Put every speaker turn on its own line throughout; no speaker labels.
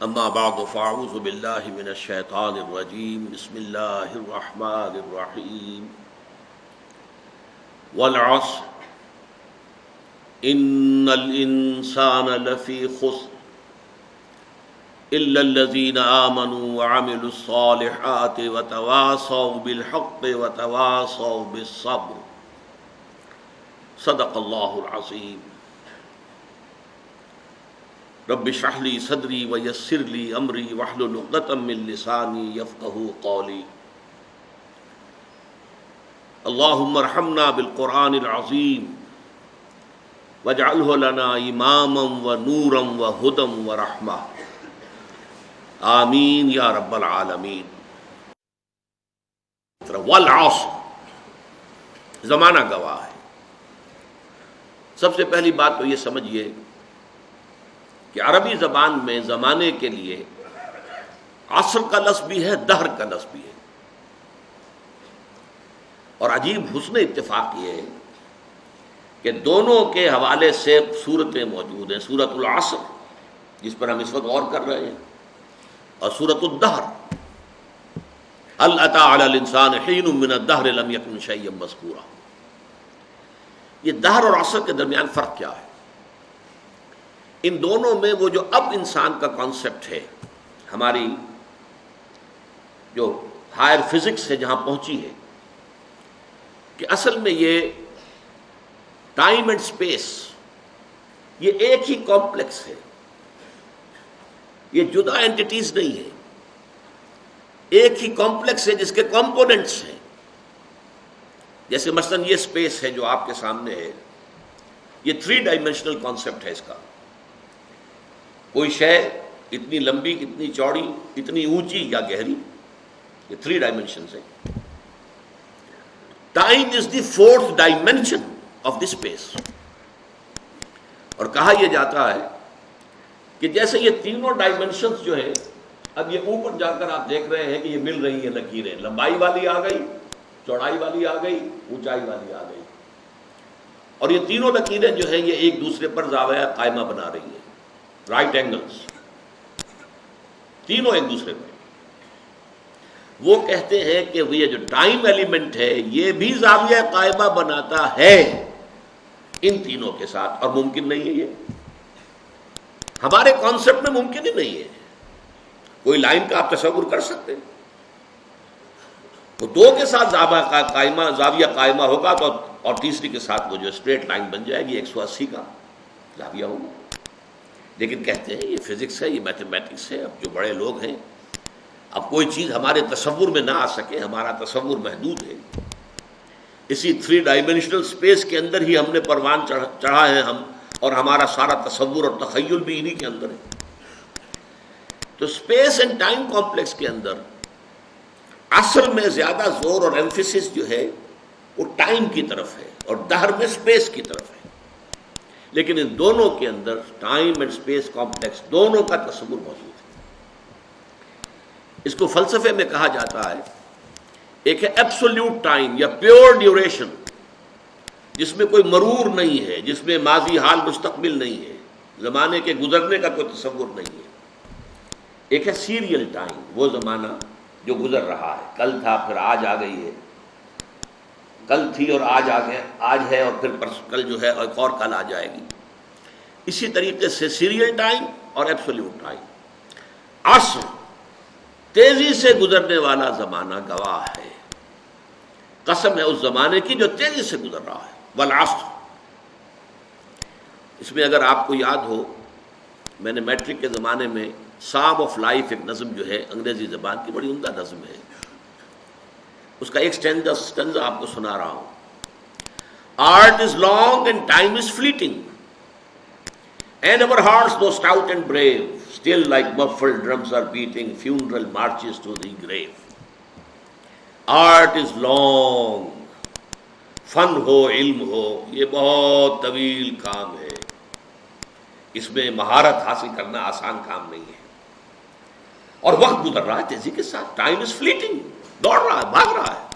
اما بعد فاعوذ باللہ من الشیطان الرجیم بسم اللہ الرحمن الرحیم والعصر ان الانسان لفی خسر الا الذین آمنوا وعملوا الصالحات وتواصوا بالحق وتواصوا بالصبر صدق اللہ العظیم رب اشرح لی صدری ویسر لی امری واحلل عقدۃ من لسانی یفقہوا قولی اللہم ارحمنا بالقرآن العظیم واجعلہ لنا اماما ونورا وہدی ورحمہ آمین یا رب العالمین۔ والعصر، زمانہ گواہ ہے۔ سب سے پہلی بات تو یہ سمجھیے کہ عربی زبان میں زمانے کے لیے عصر کا لفظ بھی ہے، دہر کا لفظ بھی ہے، اور عجیب حسن اتفاق یہ ہے کہ دونوں کے حوالے سے صورتیں موجود ہیں، سورۃ العصر جس پر ہم اس وقت غور کر رہے ہیں، اور سورۃ الدہر هل أتى على الإنسان حين من الدهر لم يكن شيئا مذكورا۔ یہ دہر اور عصر کے درمیان فرق کیا ہے؟ ان دونوں میں وہ جو اب انسان کا کانسیپٹ ہے، ہماری جو ہائر فزکس ہے جہاں پہنچی ہے، کہ اصل میں یہ ٹائم اینڈ سپیس یہ ایک ہی کمپلیکس ہے، یہ جدا اینٹیٹیز نہیں ہے، ایک ہی کمپلیکس ہے جس کے کمپوننٹس ہیں۔ جیسے مثلا یہ سپیس ہے جو آپ کے سامنے ہے، یہ 3 ڈائمینشنل کانسیپٹ ہے۔ اس کا کوئی شے اتنی لمبی، اتنی چوڑی، اتنی اونچی یا گہری، یہ 3 ڈائمینشنز ہیں۔ Time is the 4th dimension of the space, اور کہا یہ جاتا ہے کہ جیسے یہ تینوں ڈائمینشنز جو ہیں، اب یہ اوپر جا کر آپ دیکھ رہے ہیں کہ یہ مل رہی ہیں لکیریں، لمبائی والی آ گئی، چوڑائی والی آ گئی، اونچائی والی آ گئی، اور یہ تینوں لکیریں جو ہیں یہ ایک دوسرے پر زاویہ قائمہ بنا رہی ہیں، رائٹ اینگلز، تینوں ایک دوسرے پر۔ وہ کہتے ہیں کہ یہ جو ٹائم ایلیمنٹ ہے یہ بھی زاویہ قائمہ بناتا ہے ان تینوں کے ساتھ، اور ممکن نہیں ہے، یہ ہمارے کانسیپٹ میں ممکن ہی نہیں ہے۔ کوئی لائن کا آپ تصور کر سکتے ہیں؟ تو 2 کے ساتھ زاویہ قائمہ ہوگا تو، اور تیسری کے ساتھ وہ جو اسٹریٹ لائن بن جائے گی 180 کا زاویہ ہوگا۔ لیکن کہتے ہیں یہ فزکس ہے، یہ میتھمیٹکس ہے، اب جو بڑے لوگ ہیں، اب کوئی چیز ہمارے تصور میں نہ آ سکے، ہمارا تصور محدود ہے، اسی 3 ڈائمینشنل اسپیس کے اندر ہی ہم نے پروان چڑھا ہے ہم، اور ہمارا سارا تصور اور تخیل بھی انہی کے اندر ہے۔ تو اسپیس اینڈ ٹائم کمپلیکس کے اندر عصر میں زیادہ زور اور ایمفیسس جو ہے وہ ٹائم کی طرف ہے، اور دہر میں اسپیس کی طرف ہے، لیکن ان دونوں کے اندر ٹائم اینڈ اسپیس کمپلیکس دونوں کا تصور موجود ہے۔ اس کو فلسفے میں کہا جاتا ہے، ایک ہے ایبسولوٹ ٹائم یا پیور ڈیوریشن، جس میں کوئی مرور نہیں ہے، جس میں ماضی، حال، مستقبل نہیں ہے، زمانے کے گزرنے کا کوئی تصور نہیں ہے۔ ایک ہے سیریل ٹائم، وہ زمانہ جو گزر رہا ہے، کل تھا پھر آج آ گئی ہے، کل تھی اور آج آ گیا، آج ہے اور پھر کل جو ہے اور کل آ جائے گی۔ اسی طریقے سے سیریل ٹائم اور ایبسولوٹ ٹائم۔ عصر تیزی سے گزرنے والا زمانہ گواہ ہے، قسم ہے اس زمانے کی جو تیزی سے گزر رہا ہے۔ والعصر، اس میں اگر آپ کو یاد ہو، میں نے میٹرک کے زمانے میں سام آف لائف ایک نظم جو ہے انگریزی زبان کی بڑی عمدہ نظم ہے، اس کا ایک سٹینزا آپ کو سنا رہا ہوں۔ Art is long and time is fleeting and our hearts though stout and brave still like muffled drums are beating funeral marches to the grave۔ Art is long, فن ہو، علم ہو، یہ بہت طویل کام ہے، اس میں مہارت حاصل کرنا آسان کام نہیں ہے، اور وقت گزر رہا ہے تیزی کے ساتھ، ٹائم از فلیٹنگ، دوڑ رہا ہے، بھاگ رہا ہے۔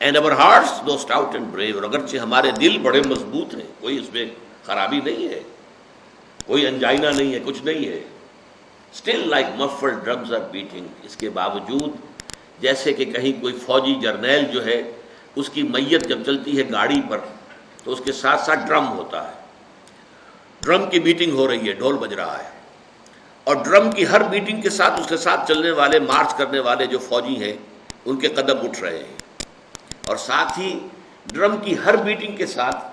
And our hearts though stout and brave، اور اگرچہ ہمارے دل بڑے مضبوط ہیں، کوئی اس میں خرابی نہیں ہے، کوئی انجائنا نہیں ہے، کچھ نہیں ہے، still like muffle drums are beating. اس کے باوجود جیسے کہ کہیں کوئی فوجی جرنیل جو ہے اس کی میت جب چلتی ہے گاڑی پر تو اس کے ساتھ ساتھ ڈرم ہوتا ہے, ڈرم کی بیٹنگ ہو رہی ہے, ڈھول بج رہا ہے, اور ڈرم کی ہر بیٹنگ کے ساتھ اس کے ساتھ چلنے والے, مارچ کرنے والے جو فوجی ہیں ان کے قدم اٹھ رہے ہیں, اور ساتھ ہی ڈرم کی ہر بیٹنگ کے ساتھ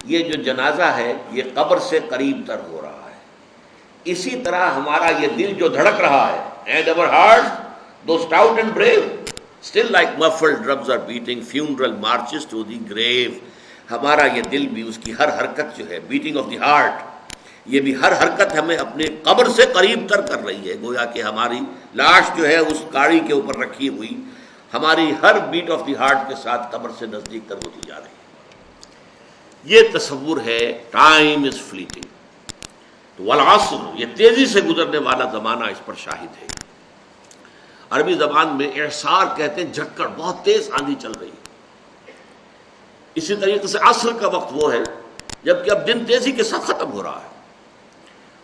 یہ جو جنازہ ہے یہ قبر سے قریب تر ہو رہا ہے. اسی طرح ہمارا یہ دل جو دھڑک رہا ہے, and our hearts, though stout and brave, still like muffled drums are beating funeral marches to the grave. ہمارا یہ دل بھی, اس کی ہر حرکت جو ہے, بیٹنگ آف دی ہارٹ, یہ بھی ہر حرکت ہمیں اپنے قبر سے قریب تر کر رہی ہے. گویا کہ ہماری لاش جو ہے اس گاڑی کے اوپر رکھی ہوئی ہماری ہر بیٹ آف دی ہارٹ کے ساتھ قبر سے نزدیک تر ہوتی جا رہی ہے. یہ تصور ہے ٹائم از فلیٹنگ. تو والعصر, یہ تیزی سے گزرنے والا زمانہ اس پر شاہد ہے. عربی زبان میں اعصار کہتے ہیں جھکڑ, بہت تیز آندھی چل رہی ہے. اسی طریقے سے عصر کا وقت وہ ہے جب کہ اب دن تیزی کے ساتھ ختم ہو رہا ہے.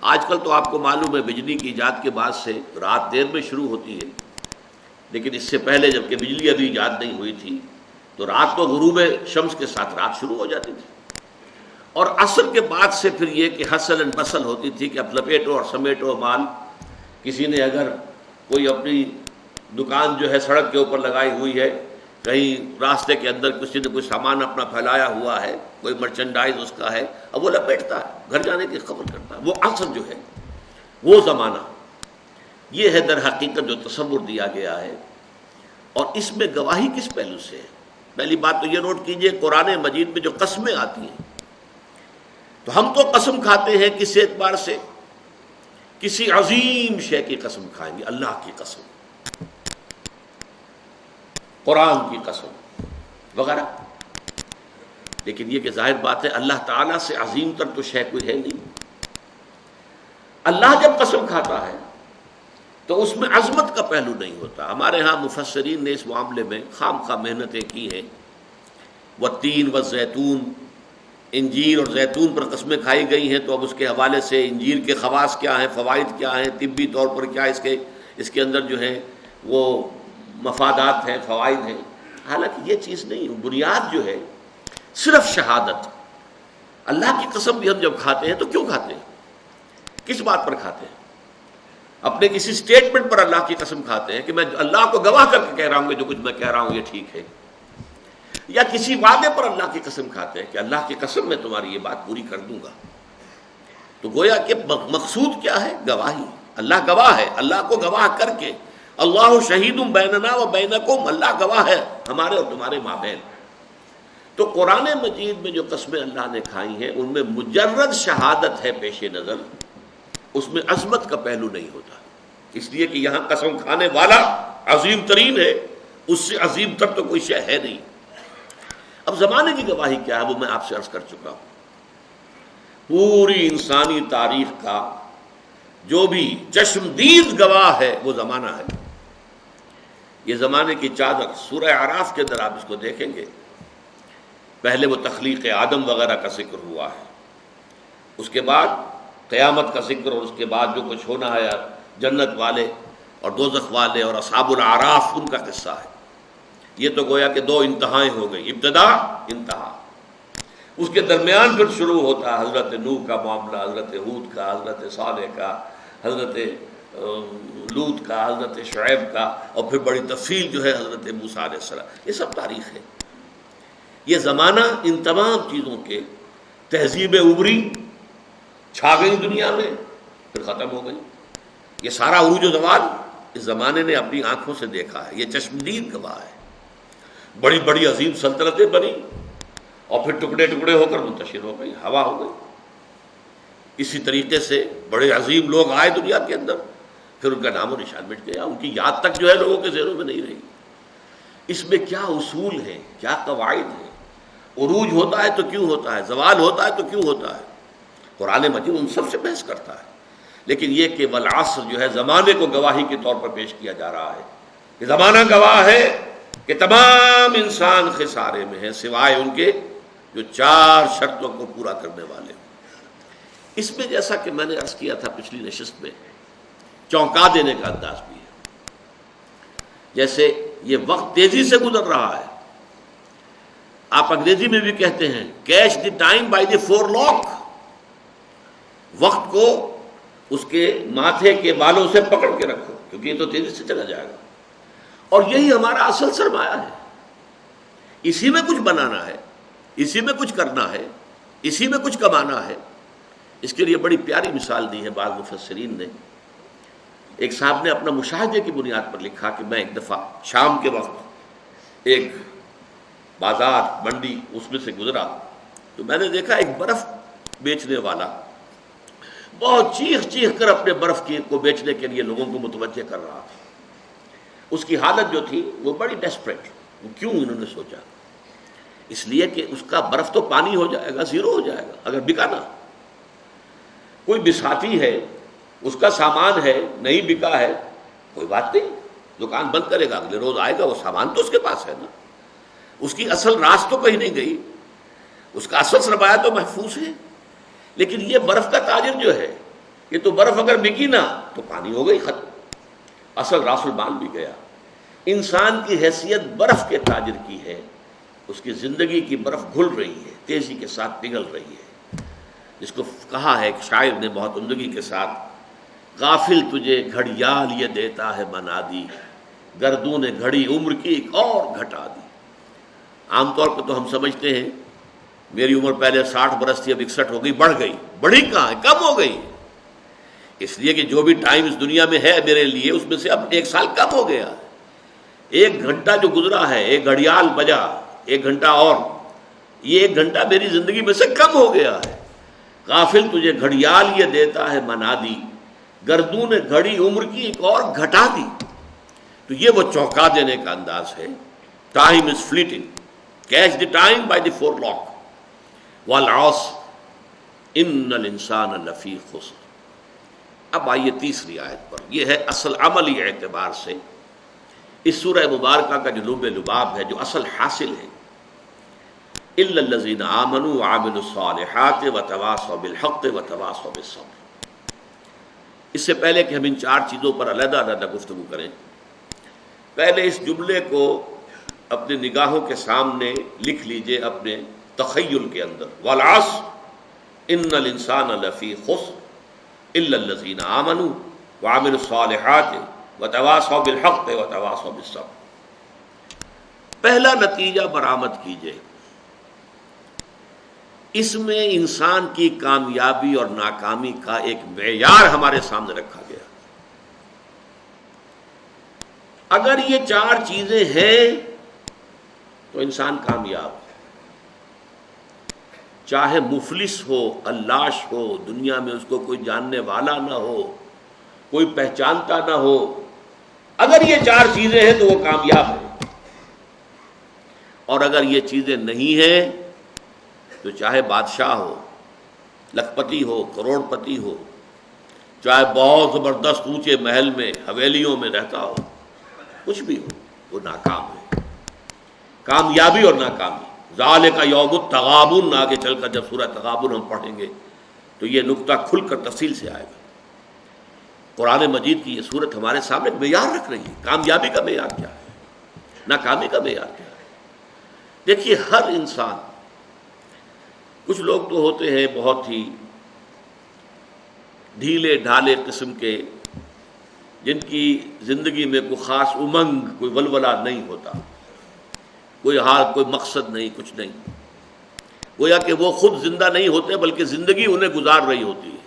آج کل تو آپ کو معلوم ہے بجلی کی ایجاد کے بعد سے رات دیر میں شروع ہوتی ہے, لیکن اس سے پہلے جب کہ بجلی ابھی ایجاد نہیں ہوئی تھی تو رات تو غروب شمس کے ساتھ رات شروع ہو جاتی تھی, اور عصر کے بعد سے پھر یہ کہ حسل اینڈ بسل ہوتی تھی کہ اب لپیٹو اور سمیٹو مال. کسی نے اگر کوئی اپنی دکان جو ہے سڑک کے اوپر لگائی ہوئی ہے, کہیں راستے کے اندر کسی نے کوئی سامان اپنا پھیلایا ہوا ہے, کوئی مرچنڈائز اس کا ہے, اب وہ لپیٹتا ہے, گھر جانے کی خبر کرتا ہے. وہ عصر جو ہے وہ زمانہ, یہ ہے در حقیقت جو تصور دیا گیا ہے. اور اس میں گواہی کس پہلو سے ہے؟ پہلی بات تو یہ نوٹ کیجئے, قرآن مجید میں جو قسمیں آتی ہیں تو ہم تو قسم کھاتے ہیں کس اعتبار سے, کسی عظیم شے کی قسم کھائیں گے, اللہ کی قسم, قرآن کی قسم وغیرہ. لیکن یہ کہ ظاہر بات ہے اللہ تعالیٰ سے عظیم تر تو شے کوئی ہے نہیں. اللہ جب قسم کھاتا ہے تو اس میں عظمت کا پہلو نہیں ہوتا. ہمارے ہاں مفسرین نے اس معاملے میں خام خواہ محنتیں کی ہیں. والتین والزیتون, انجیر اور زیتون پر قسمیں کھائی گئی ہیں, تو اب اس کے حوالے سے انجیر کے خواص کیا ہیں, فوائد کیا ہیں, طبی طور پر کیا اس کے اندر جو ہے وہ مفادات ہیں, فوائد ہیں. حالانکہ یہ چیز نہیں, بنیاد جو ہے صرف شہادت. اللہ کی قسم بھی ہم جب کھاتے ہیں تو کیوں کھاتے ہیں, کس بات پر کھاتے ہیں؟ اپنے کسی سٹیٹمنٹ پر اللہ کی قسم کھاتے ہیں کہ میں اللہ کو گواہ کر کے کہہ رہا ہوں کہ جو کچھ میں کہہ رہا ہوں یہ ٹھیک ہے, یا کسی وعدے پر اللہ کی قسم کھاتے ہیں کہ اللہ کی قسم میں تمہاری یہ بات پوری کر دوں گا. تو گویا کہ مقصود کیا ہے؟ گواہی. اللہ گواہ ہے, اللہ کو گواہ کر کے, اللہ شہید بیننا و بینکم, اللہ گواہ ہے ہمارے اور تمہارے مابین. تو قرآن مجید میں جو قسمیں اللہ نے کھائی ہیں ان میں مجرد شہادت ہے پیش نظر, اس میں عظمت کا پہلو نہیں ہوتا. اس لیے کہ یہاں قسم کھانے والا عظیم ترین ہے, اس سے عظیم تر تو کوئی شے ہے نہیں. اب زمانے کی گواہی کیا ہے وہ میں آپ سے عرض کر چکا ہوں. پوری انسانی تاریخ کا جو بھی چشمدید گواہ ہے وہ زمانہ ہے. یہ زمانے کی چادر, سورہ اعراف کے اندر آپ اس کو دیکھیں گے, پہلے وہ تخلیق آدم وغیرہ کا ذکر ہوا ہے, اس کے بعد قیامت کا ذکر, اور اس کے بعد جو کچھ ہونا ہے جنت والے اور دوزخ والے اور اصحاب الاعراف ان کا قصہ ہے. یہ تو گویا کہ دو انتہائیں ہو گئی, ابتدا انتہا. اس کے درمیان پھر شروع ہوتا ہے حضرت نوح کا معاملہ, حضرت ہود کا, حضرت صالح کا, حضرت لوط کا, حضرت شعیب کا, اور پھر بڑی تفصیل جو ہے حضرت موسیٰ علیہ السلام. یہ سب تاریخ ہے. یہ زمانہ ان تمام چیزوں کے تہذیبیں ابری, چھا گئی دنیا میں, پھر ختم ہو گئی. یہ سارا عروج و زوال اس زمانے نے اپنی آنکھوں سے دیکھا ہے. یہ چشمدید گواہ ہے. بڑی بڑی عظیم سلطنتیں بنی اور پھر ٹکڑے ٹکڑے ہو کر منتشر ہو گئی, ہوا ہو گئی. اسی طریقے سے بڑے عظیم لوگ آئے دنیا کے اندر, پھر ان کا نام و نشان مٹ گیا, ان کی یاد تک جو ہے لوگوں کے ذہنوں میں نہیں رہی. اس میں کیا اصول ہیں, کیا قواعد ہیں, عروج ہوتا ہے تو کیوں ہوتا ہے, زوال ہوتا ہے تو کیوں ہوتا ہے, قرآن مجید ان سب سے بحث کرتا ہے. لیکن یہ کہ والعصر جو ہے زمانے کو گواہی کے طور پر پیش کیا جا رہا ہے کہ زمانہ گواہ ہے کہ تمام انسان خسارے میں ہیں سوائے ان کے جو 4 شرطوں کو پورا کرنے والے. اس میں جیسا کہ میں نے عرض کیا تھا پچھلی نشست میں چونکا دینے کا انداز بھی ہے. جیسے یہ وقت تیزی سے گزر رہا ہے، آپ انگریزی میں بھی کہتے ہیں catch the time by the forelock, وقت کو اس کے ماتھے کے بالوں سے پکڑ کے رکھو کیونکہ یہ تو تیزی سے چلا جائے گا. اور یہی ہمارا اصل سرمایہ ہے، اسی میں کچھ بنانا ہے، اسی میں کچھ کرنا ہے، اسی میں کچھ کمانا ہے. اس کے لیے بڑی پیاری مثال دی ہے بعض مفسرین نے. ایک صاحب نے اپنا مشاہدے کی بنیاد پر لکھا کہ میں ایک دفعہ شام کے وقت ایک بازار منڈی اس میں سے گزرا تو میں نے دیکھا ایک برف بیچنے والا بہت چیخ چیخ کر اپنے برف کو بیچنے کے لیے لوگوں کو متوجہ کر رہا تھا. اس کی حالت جو تھی وہ بڑی ڈیسپریٹ. وہ کیوں انہوں نے سوچا؟ اس لیے کہ اس کا برف تو پانی ہو جائے گا، زیرو ہو جائے گا اگر بکا نہ. کوئی بساتی ہے، اس کا سامان ہے، نہیں بکا ہے، کوئی بات نہیں، دکان بند کرے گا، اگلے روز آئے گا، وہ سامان تو اس کے پاس ہے نا. اس کی اصل راس تو کہیں نہیں گئی، اس کا اصل سرمایہ تو محفوظ ہے. لیکن یہ برف کا تاجر جو ہے، یہ تو برف اگر بکی نہ تو پانی ہو گئی، ختم، اصل راس المال بھی گیا. انسان کی حیثیت برف کے تاجر کی ہے، اس کی زندگی کی برف گھل رہی ہے، تیزی کے ساتھ پگھل رہی ہے. جس کو کہا ہے ایک شاعر نے بہت عمدگی کے ساتھ، غافل تجھے گھڑیال یہ دیتا ہے منادی، گردون گھڑی عمر کی ایک اور گھٹا دی. عام طور پہ تو ہم سمجھتے ہیں میری عمر پہلے 60 برس تھی، اب 61 ہو گئی، بڑھ گئی. بڑھی کہاں ہے، کم ہو گئی. اس لیے کہ جو بھی ٹائم اس دنیا میں ہے میرے لیے، اس میں سے اب 1 سال کم ہو گیا. 1 گھنٹہ جو گزرا ہے، ایک گھڑیال بجا، 1 گھنٹہ اور، یہ 1 گھنٹہ میری زندگی میں سے کم ہو گیا ہے. غافل تجھے گھڑیال یہ دیتا ہے منادی، گردون گھڑی عمر کی ایک اور گھٹا دی. تو یہ وہ چونکا دینے کا انداز ہے. Time is fleeting, catch the time by the forelock. والعصر ان الانسان لفی خسر. اب آئیے تیسری آیت پر. یہ ہے اصل عملی اعتبار سے اس سورہ مبارکہ کا جو لب لباب ہے، جو اصل حاصل ہے، الا الذین آمنوا وعملوا الصالحات وتواصوا بالحق وتواصوا بالصبر. اس سے پہلے کہ ہم ان 4 چیزوں پر علیحدہ علیحدہ گفتگو کریں، پہلے اس جملے کو اپنے نگاہوں کے سامنے لکھ لیجئے، اپنے تخیل کے اندر. والعصر ان الانسان لفی خسر الا الذین آمنوا وعملوا الصالحات وتواصوا بالحق وتواصوا بالصبر. پہلا نتیجہ برآمد کیجئے، اس میں انسان کی کامیابی اور ناکامی کا ایک معیار ہمارے سامنے رکھا گیا. اگر یہ 4 چیزیں ہیں تو انسان کامیاب ہے. چاہے مفلس ہو، قلاش ہو، دنیا میں اس کو کوئی جاننے والا نہ ہو، کوئی پہچانتا نہ ہو، اگر یہ 4 چیزیں ہیں تو وہ کامیاب ہے. اور اگر یہ چیزیں نہیں ہیں تو چاہے بادشاہ ہو، لکھپتی ہو، کروڑ پتی ہو، چاہے بہت زبردست اونچے محل میں حویلیوں میں رہتا ہو، کچھ بھی ہو، وہ ناکام ہے. کامیابی اور ناکامی، ذالک یوم التغابن، آگے چل کر جب سورہ تغابن ہم پڑھیں گے تو یہ نقطہ کھل کر تفصیل سے آئے گا. قرآن مجید کی یہ صورت ہمارے سامنے معیار رکھ رہی ہے. کامیابی کا معیار کیا ہے، ناکامی کا معیار کیا ہے. دیکھیے ہر انسان، کچھ لوگ تو ہوتے ہیں بہت ہی ڈھیلے ڈھالے قسم کے، جن کی زندگی میں کوئی خاص امنگ، کوئی ولولہ نہیں ہوتا، کوئی حال، کوئی مقصد نہیں، کچھ نہیں. گویا کہ وہ خود زندہ نہیں ہوتے بلکہ زندگی انہیں گزار رہی ہوتی ہے.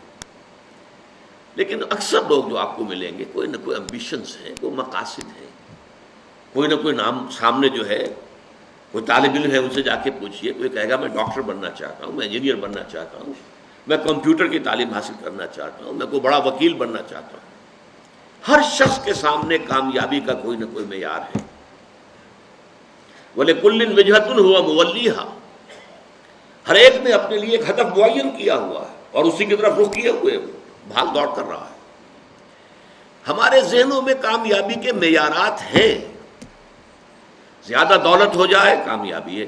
لیکن اکثر لوگ جو آپ کو ملیں گے، کوئی نہ کوئی امبیشنز ہیں، کوئی مقاصد ہیں، کوئی نہ کوئی نام سامنے جو ہے. کوئی طالب علم ہے، ان سے جا کے پوچھئے، کوئی کہے گا میں ڈاکٹر بننا چاہتا ہوں، میں انجینئر بننا چاہتا ہوں، میں کمپیوٹر کی تعلیم حاصل کرنا چاہتا ہوں، میں کوئی بڑا وکیل بننا چاہتا ہوں. ہر شخص کے سامنے کامیابی کا کوئی نہ کوئی معیار ہے. وَلِكُلٍّ وِجْهَةٌ هُوَ مُوَلِّيهَا، ہر ایک نے اپنے لیے ایک ہدف معین کیا ہوا ہے اور اسی کی طرف رخ کیے ہوئے بھاگ دوڑ کر رہا ہے. ہمارے ذہنوں میں کامیابی کے معیارات ہیں. زیادہ دولت ہو جائے کامیابی ہے.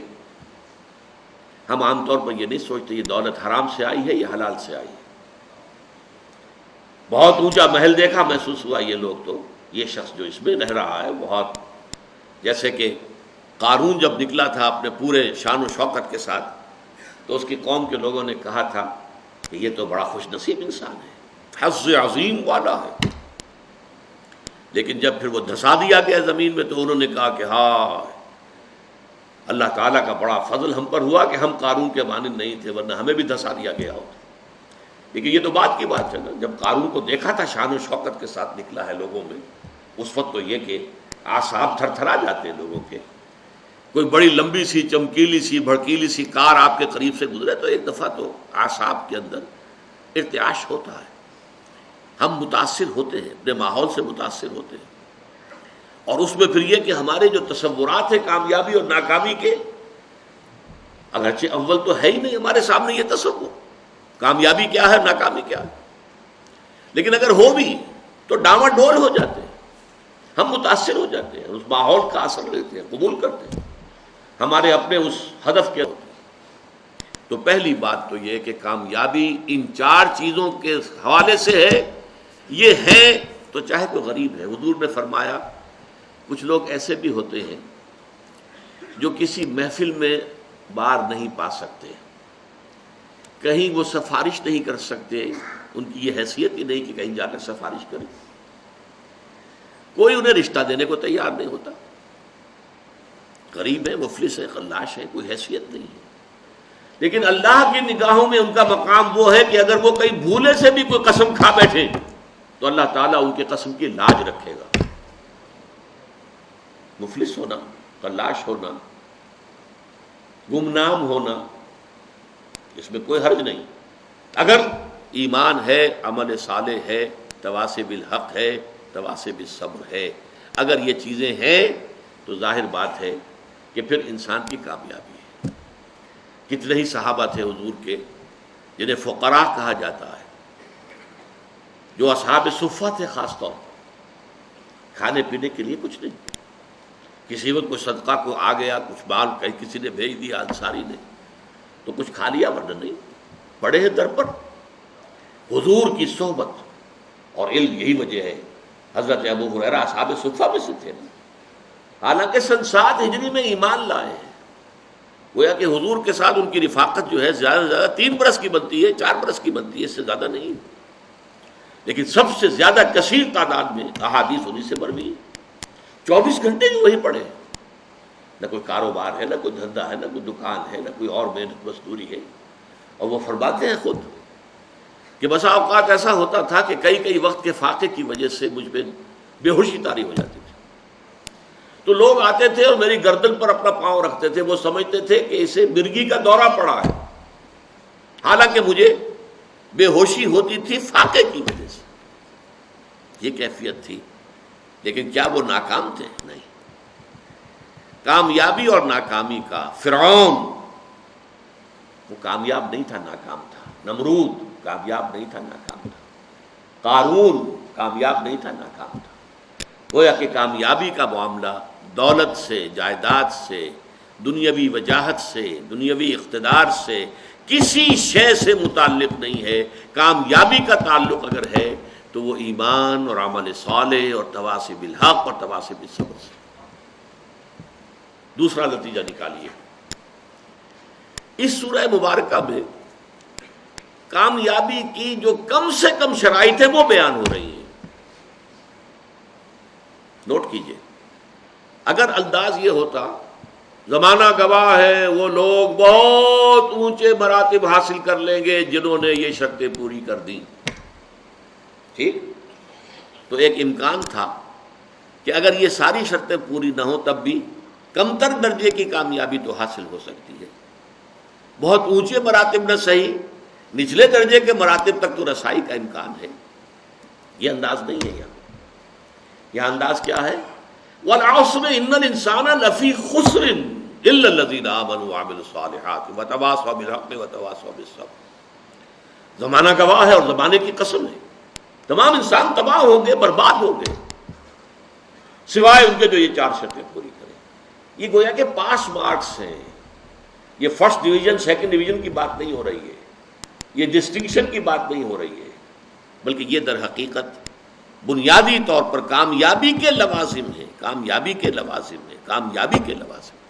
ہم عام طور پر یہ نہیں سوچتے یہ دولت حرام سے آئی ہے یا حلال سے آئی ہے. بہت اونچا محل دیکھا، محسوس ہوا یہ لوگ تو یہ شخص جو اس میں رہ رہا ہے بہت، جیسے کہ قارون جب نکلا تھا اپنے پورے شان و شوکت کے ساتھ تو اس کی قوم کے لوگوں نے کہا تھا کہ یہ تو بڑا خوش نصیب انسان ہے، حظ عظیم والا ہے، لیکن جب پھر وہ دھسا دیا گیا زمین میں تو انہوں نے کہا کہ ہاں اللہ تعالیٰ کا بڑا فضل ہم پر ہوا کہ ہم قارون کے مانند نہیں تھے، ورنہ ہمیں بھی دھسا دیا گیا ہوتا۔ لیکن یہ تو بات کی بات ہے نا، جب قارون کو دیکھا تھا شان و شوکت کے ساتھ نکلا ہے لوگوں میں، اس وقت تو یہ کہ اعصاب تھر تھرا جاتے ہیں لوگوں کے۔ کوئی بڑی لمبی سی چمکیلی سی بھڑکیلی سی کار آپ کے قریب سے گزرے تو ایک دفعہ تو اعصاب کے اندر ارتعاش ہوتا ہے، ہم متاثر ہوتے ہیں، اپنے ماحول سے متاثر ہوتے ہیں، اور اس میں پھر یہ کہ ہمارے جو تصورات ہیں کامیابی اور ناکامی کے، اگرچہ اول تو ہے ہی نہیں ہمارے سامنے یہ تصور کامیابی کیا ہے ناکامی کیا ہے، لیکن اگر ہو بھی تو ڈاواں ڈول ہو جاتے ہیں، ہم متاثر ہو جاتے ہیں، اس ماحول کا اثر لیتے ہیں، قبول کرتے ہیں، ہمارے اپنے اس ہدف کے ہوتے ہیں۔ تو پہلی بات تو یہ کہ کامیابی ان چار چیزوں کے حوالے سے ہے، یہ ہے تو چاہے کوئی غریب ہے۔ حضور نے فرمایا کچھ لوگ ایسے بھی ہوتے ہیں جو کسی محفل میں بار نہیں پا سکتے، کہیں وہ سفارش نہیں کر سکتے، ان کی یہ حیثیت ہی نہیں کہ کہیں جا کر سفارش کریں، کوئی انہیں رشتہ دینے کو تیار نہیں ہوتا، غریب ہے، مفلس ہے، خلاش ہے، کوئی حیثیت نہیں ہے، لیکن اللہ کی نگاہوں میں ان کا مقام وہ ہے کہ اگر وہ کہیں بھولے سے بھی کوئی قسم کھا بیٹھے تو اللہ تعالیٰ ان کے قسم کی لاج رکھے گا۔ مفلس ہونا، خلاش ہونا، گمنام ہونا، اس میں کوئی حرج نہیں، اگر ایمان ہے، عمل صالح ہے، تواصی بالحق ہے، تواصی بالصبر ہے، اگر یہ چیزیں ہیں تو ظاہر بات ہے کہ پھر انسان کی کامیابی ہے۔ کتنے ہی صحابہ تھے حضور کے جنہیں فقراء کہا جاتا ہے، جو اصحاب صفہ تھے، خاص طور پر کھانے پینے کے لیے کچھ نہیں، کسی وقت کوئی صدقہ کو آ گیا، کچھ مال کہیں کسی نے بھیج دیا انصاری نے تو کچھ کھا لیا، ورنہ نہیں، پڑے ہیں در پر۔ حضور کی صحبت اور علم یہی وجہ ہے، حضرت ابو ہریرہ اصحاب صفہ میں سے تھے، حالانکہ سن 7 ہجری میں ایمان لائے ہیں، گویا کہ حضور کے ساتھ ان کی رفاقت جو ہے زیادہ سے زیادہ 3 برس کی بنتی ہے، 4 برس کی بنتی ہے، اس سے زیادہ نہیں، لیکن سب سے زیادہ کثیر تعداد میں احادیث انہی سے مروی ہے۔ 24 گھنٹے جو وہی پڑھے، نہ کوئی کاروبار ہے، نہ کوئی دھندا ہے، نہ کوئی دکان ہے، نہ کوئی اور محنت مزدوری ہے، اور وہ فرماتے ہیں خود کہ بسا اوقات ایسا ہوتا تھا کہ کئی وقت کے فاقے کی وجہ سے مجھ پہ بے ہوشی طاری ہو جاتی تھی، تو لوگ آتے تھے اور میری گردن پر اپنا پاؤں رکھتے تھے، وہ سمجھتے تھے کہ اسے مرگی کا دورہ پڑا ہے، حالانکہ مجھے بے ہوشی ہوتی تھی فاقے کی وجہ سے، یہ کیفیت تھی۔ لیکن کیا وہ ناکام تھے؟ نہیں۔ کامیابی اور ناکامی کا، فرعون وہ کامیاب نہیں تھا، ناکام تھا، نمرود کامیاب نہیں تھا، ناکام تھا، قارون کامیاب نہیں تھا، ناکام تھا۔ گویا کہ کامیابی کا معاملہ دولت سے، جائیداد سے، دنیاوی وجاہت سے، دنیاوی اقتدار سے، کسی شے سے متعلق نہیں ہے۔ کامیابی کا تعلق اگر ہے تو وہ ایمان اور عمل صالح اور تواصی بالحق اور تواصی بالصبر سے۔ دوسرا نتیجہ نکالیے، اس سورہ مبارکہ میں کامیابی کی جو کم سے کم شرائط ہیں وہ بیان ہو رہی ہیں۔ نوٹ کیجئے، اگر انداز یہ ہوتا زمانہ گواہ ہے وہ لوگ بہت اونچے مراتب حاصل کر لیں گے جنہوں نے یہ شرطیں پوری کر دیں، ٹھیک، تو ایک امکان تھا کہ اگر یہ ساری شرطیں پوری نہ ہوں تب بھی کم تر درجے کی کامیابی تو حاصل ہو سکتی ہے، بہت اونچے مراتب نہ صحیح، نچلے درجے کے مراتب تک تو رسائی کا امکان ہے۔ یہ انداز نہیں ہے یہاں انداز کیا ہے؟ وَالْعَصْرِ إِنَّ الْإِنسَانَ لَفِي خُسْرٍ إِلَّا الَّذِينَ آمَنُوا وَعَمِلُوا الصَّالِحَاتِ وَتَوَاصَوْا بِالْحَقِّ وَتَوَاصَوْا بِالصَّبْرِ۔ زمانہ گواہ ہے اور زمانے کی قسم ہے، تمام انسان تباہ ہوں گے، برباد ہوں گے، سوائے ان کے جو یہ 4 شرطیں پوری کریں۔ یہ گویا کہ پاس مارکس ہیں، یہ فرسٹ ڈویژن سیکنڈ ڈویژن کی بات نہیں ہو رہی ہے، یہ ڈسٹنکشن کی بات نہیں ہو رہی ہے، بلکہ یہ در حقیقت بنیادی طور پر کامیابی کے لوازم ہیں، کامیابی کے لوازم ہیں، کامیابی کے لوازم ہیں،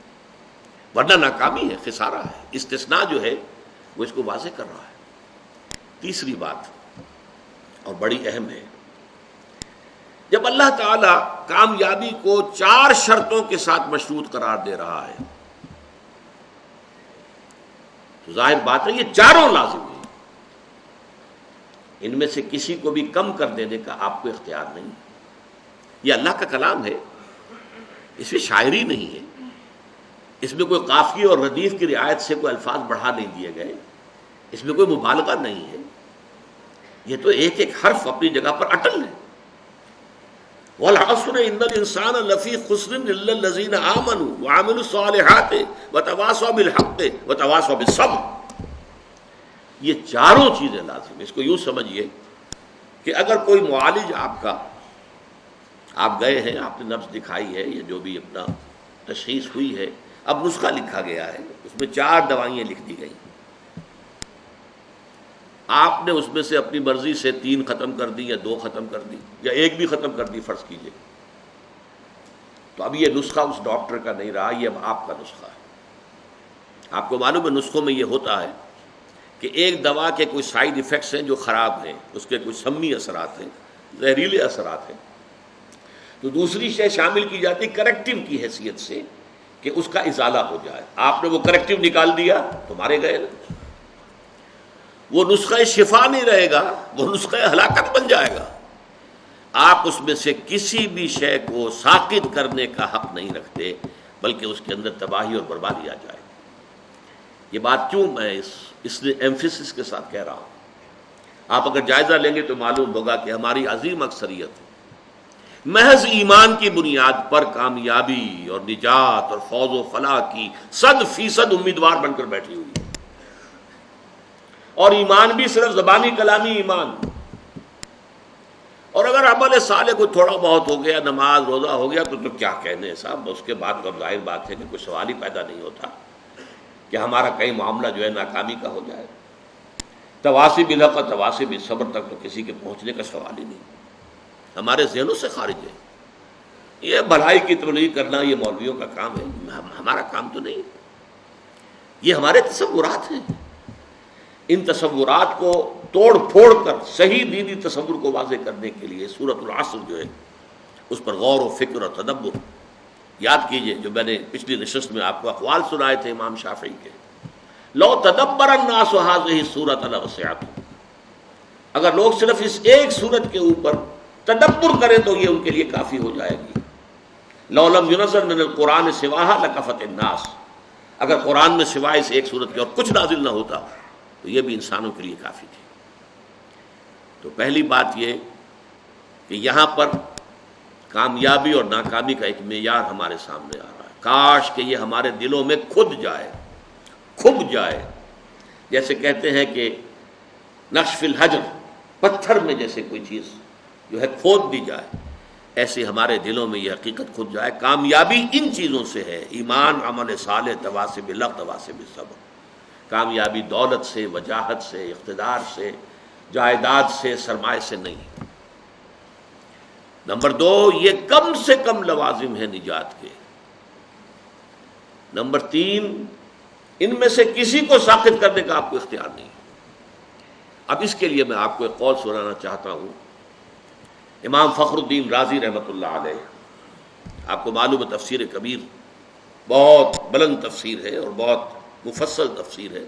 ورنہ ناکامی ہے، خسارہ ہے۔ استثناء جو ہے وہ اس کو واضح کر رہا ہے۔ تیسری بات اور بڑی اہم ہے، جب اللہ تعالیٰ کامیابی کو 4 شرطوں کے ساتھ مشروط قرار دے رہا ہے تو ظاہر بات ہے یہ چاروں لازم ہیں، ان میں سے کسی کو بھی کم کر دینے کا آپ کو اختیار نہیں۔ یہ اللہ کا کلام ہے، اس میں شاعری نہیں ہے، اس میں کوئی قافیے اور ردیف کی رعایت سے کوئی الفاظ بڑھا نہیں دیے گئے، اس میں کوئی مبالغہ نہیں ہے، یہ تو ایک ایک حرف اپنی جگہ پر اٹل ہے۔ وَالْعَصْرِ إِنَّ الْإِنسَانَ لَفِي خُسْرٍ إِلَّا الَّذِينَ آمَنُوا وَعَمِلُوا الصَّالِحَاتِ وَتَوَاصَوْا بِالْحَقِّ وَتَوَاصَوْا بِالصَّبْرِ۔ یہ چاروں چیزیں لازم ہیں۔ اس کو یوں سمجھیے کہ اگر کوئی معالج آپ گئے ہیں، آپ نے نبض دکھائی ہے یا جو بھی اپنا تشخیص ہوئی ہے، اب نسخہ لکھا گیا ہے، اس میں 4 دوائیاں لکھ دی گئیں، آپ نے اس میں سے اپنی مرضی سے 3 ختم کر دی یا 2 ختم کر دی یا 1 بھی ختم کر دی فرض کیجئے، تو اب یہ نسخہ اس ڈاکٹر کا نہیں رہا، یہ اب آپ کا نسخہ ہے۔ آپ کو معلوم ہے نسخوں میں یہ ہوتا ہے کہ ایک دوا کے کوئی سائیڈ ایفیکٹس ہیں جو خراب ہیں، اس کے کچھ سمی اثرات ہیں، زہریلے اثرات ہیں، تو دوسری شے شامل کی جاتی کریکٹیو کی حیثیت سے کہ اس کا ازالہ ہو جائے۔ آپ نے وہ کریکٹیو نکال دیا تو مارے گئے، وہ نسخہ شفا نہیں رہے گا، وہ نسخہ ہلاکت بن جائے گا۔ آپ اس میں سے کسی بھی شے کو ساقط کرنے کا حق نہیں رکھتے، بلکہ اس کے اندر تباہی اور بربادی آ جائے۔ یہ بات کیوں میں اس لیے ایمفیسس کے ساتھ کہہ رہا ہوں، آپ اگر جائزہ لیں گے تو معلوم ہوگا کہ ہماری عظیم اکثریت محض ایمان کی بنیاد پر کامیابی اور نجات اور فوز و فلاح کی 100% امیدوار بن کر بیٹھی ہوئی ہے، اور ایمان بھی صرف زبانی کلامی ایمان، اور اگر عمل صالح کو تھوڑا بہت ہو گیا، نماز روزہ ہو گیا تو کیا کہنے ہیں صاحب، اس کے بعد تو ظاہر بات ہے کہ کوئی سوال ہی پیدا نہیں ہوتا کہ ہمارا کئی معاملہ جو ہے ناکامی کا ہو جائے۔ تواصی بالحق اور تواصی بالصبر تک تو کسی کے پہنچنے کا سوال ہی نہیں، ہمارے ذہنوں سے خارج ہے۔ یہ بھلائی کی تبلیغ کرنا یہ مولویوں کا کام ہے، ہمارا کام تو نہیں، یہ ہمارے تصورات ہیں۔ ان تصورات کو توڑ پھوڑ کر صحیح دینی تصور کو واضح کرنے کے لیے سورۃ العصر جو ہے اس پر غور و فکر اور تدبر۔ یاد کیجئے جو میں نے پچھلی نشست میں آپ کو اقوال سنائے تھے امام شافعی کے، لو تدبر الناس هذه السورۃ لوسعتهم، اگر لوگ صرف اس ایک سورت کے اوپر تدبر کریں تو یہ ان کے لیے کافی ہو جائے گی۔ لو لم ينزل من القرآن سواها لكفت الناس، اگر قرآن میں سوائے اس ایک سورت کے اور کچھ نازل نہ ہوتا تو یہ بھی انسانوں کے لیے کافی تھی۔ تو پہلی بات یہ کہ یہاں پر کامیابی اور ناکامی کا ایک معیار ہمارے سامنے آ رہا ہے، کاش کہ یہ ہمارے دلوں میں کھد جائے، جیسے کہتے ہیں کہ نقش فی الحجر، پتھر میں جیسے کوئی چیز جو ہے کھود دی جائے، ایسے ہمارے دلوں میں یہ حقیقت کھد جائے۔ کامیابی ان چیزوں سے ہے، ایمان، عمل صالح، تواصی بالحق، تواصی بالصبر۔ کامیابی دولت سے، وجاہت سے، اقتدار سے، جائیداد سے، سرمایہ سے نہیں۔ نمبر 2، یہ کم سے کم لوازم ہے نجات کے۔ نمبر 3، ان میں سے کسی کو ساقط کرنے کا آپ کو اختیار نہیں۔ اب اس کے لیے میں آپ کو ایک قول سنانا چاہتا ہوں، امام فخر الدین رازی رحمۃ اللہ علیہ، آپ کو معلوم ہے تفسیر کبیر بہت بلند تفسیر ہے اور بہت مفصل تفسیر ہے،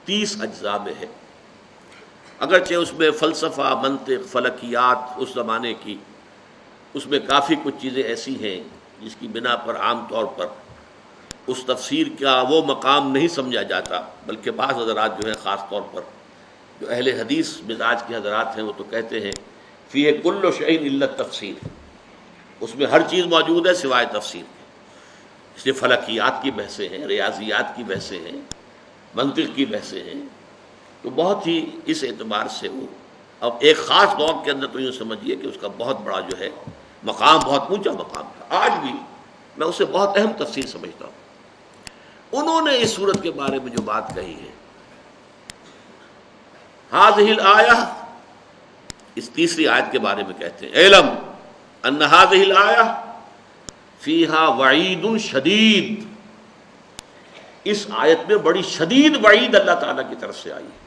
30 اجزاء میں ہے، اگرچہ اس میں فلسفہ، منطق، فلکیات اس زمانے کی، اس میں کافی کچھ چیزیں ایسی ہیں جس کی بنا پر عام طور پر اس تفسیر کا وہ مقام نہیں سمجھا جاتا، بلکہ بعض حضرات جو ہیں خاص طور پر جو اہل حدیث مزاج کے حضرات ہیں وہ تو کہتے ہیں فیہ کل شیء الا التفسیر، اس میں ہر چیز موجود ہے سوائے تفسیر کے۔ اس لیے فلکیات کی بحثیں ہیں، ریاضیات کی بحثیں ہیں، منطق کی بحثیں ہیں، تو بہت ہی اس اعتبار سے وہ اب ایک خاص دور کے اندر تو یوں سمجھیے کہ اس کا بہت بڑا جو ہے مقام، بہت اونچا مقام تھا، آج بھی میں اسے بہت اہم تفسیر سمجھتا ہوں۔ انہوں نے اس صورت کے بارے میں جو بات کہی ہے، هذه الآیہ اس تیسری آیت کے بارے میں کہتے ہیں اعلم ان هذه الآیہ فیہا وعید شدید، اس آیت میں بڑی شدید وعید اللہ تعالیٰ کی طرف سے آئی ہے.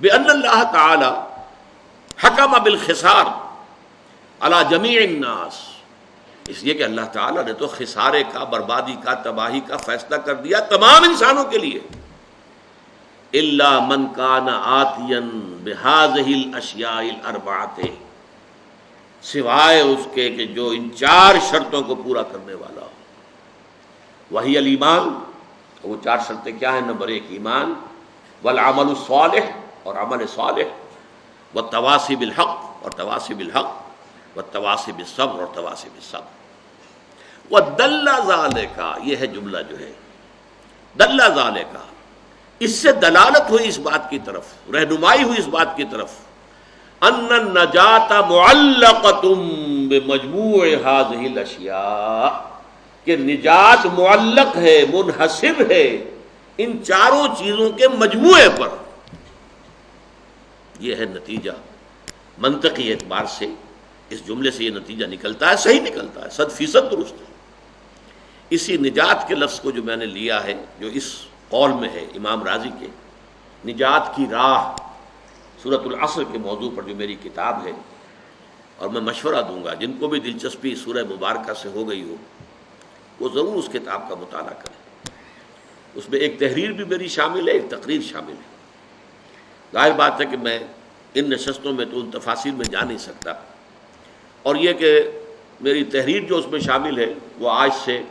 بأن اللہ تعالی حکم بالخسار علی جمیع الناس، اس لیے کہ اللہ تعالیٰ نے تو خسارے کا، بربادی کا، تباہی کا فیصلہ کر دیا تمام انسانوں کے لیے. الا من کان آتیا بہذہ الاشیاء الاربعۃ، سوائے اس کے کہ جو ان 4 شرطوں کو پورا کرنے والا ہو. وہی الایمان، وہ 4 شرطیں کیا ہیں؟ نمبر 1 ایمان، والعمل الصالح، اور عمل صالح، والتواصی بالحق، اور تواصی بالحق، والتواصی بالصبر، اور تواصی بالصبر. ودل ذالک، یہ ہے جملہ جو ہے دل ذالک، اس سے دلالت ہوئی اس بات کی طرف، رہنمائی ہوئی اس بات کی طرف، ان النجات معلقۃ بمجموع هذه الاشیاء، کہ نجات معلق ہے، منحصر ہے ان 4 چیزوں کے مجموعے پر. یہ ہے نتیجہ. منطقی اعتبار سے اس جملے سے یہ نتیجہ نکلتا ہے، صحیح نکلتا ہے، 100% درست ہے. اسی نجات کے لفظ کو جو میں نے لیا ہے، جو اس قول میں ہے امام راضی کے، نجات کی راہ، سورۃ العصر کے موضوع پر جو میری کتاب ہے، اور میں مشورہ دوں گا جن کو بھی دلچسپی سورہ مبارکہ سے ہو گئی ہو وہ ضرور اس کتاب کا مطالعہ کریں. اس میں ایک تحریر بھی میری شامل ہے، ایک تقریر شامل ہے. ظاہر بات ہے کہ میں ان نشستوں میں تو ان تفاصیل میں جا نہیں سکتا، اور یہ کہ میری تحریر جو اس میں شامل ہے وہ آج سے